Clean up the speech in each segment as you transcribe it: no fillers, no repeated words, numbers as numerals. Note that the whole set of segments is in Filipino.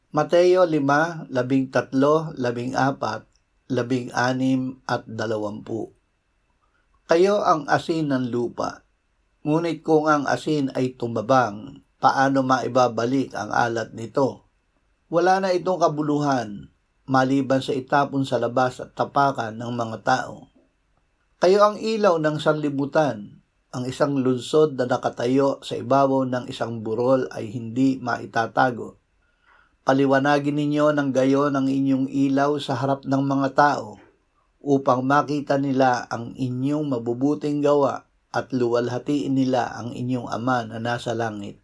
Mateo 5, 13, 14, 16 at 20. Kayo ang asin ng lupa. Ngunit kung ang asin ay tumabang, paano maibabalik ang alat nito? Wala na itong kabuluhan, maliban sa itapon sa labas at tapakan ng mga tao. Kayo ang ilaw ng sanlibutan. Ang isang lungsod na nakatayo sa ibabaw ng isang burol ay hindi maitatago. Paliwanagin ninyo ng gayon ang inyong ilaw sa harap ng mga tao, upang makita nila ang inyong mabubuting gawa at luwalhatiin nila ang inyong Ama na nasa langit.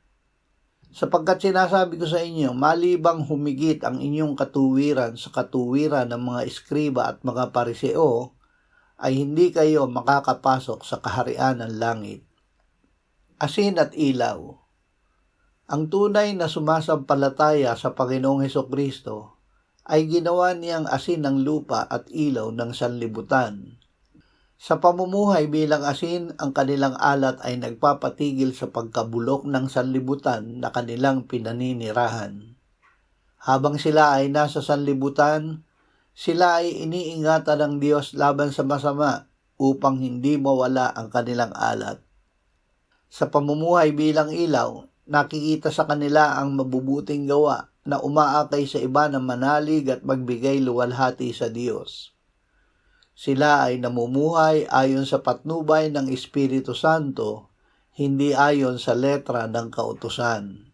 Sapagkat sinasabi ko sa inyo, malibang humigit ang inyong katuwiran sa katuwiran ng mga eskriba at mga pariseo, ay hindi kayo makakapasok sa kaharian ng langit. Asin at ilaw. Ang tunay na sumasampalataya sa Panginoong Hesukristo ay ginawa niyang asin ng lupa at ilaw ng sanlibutan. Sa pamumuhay bilang asin, ang kanilang alat ay nagpapatigil sa pagkabulok ng sanlibutan na kanilang pinaninirahan. Habang sila ay nasa sanlibutan, sila ay iniingatan ng Diyos laban sa masama upang hindi mawala ang kanilang alat. Sa pamumuhay bilang ilaw, nakikita sa kanila ang mabubuting gawa na umaakay sa iba na manalig at magbigay luwalhati sa Diyos. Sila ay namumuhay ayon sa patnubay ng Espiritu Santo, hindi ayon sa letra ng kautusan.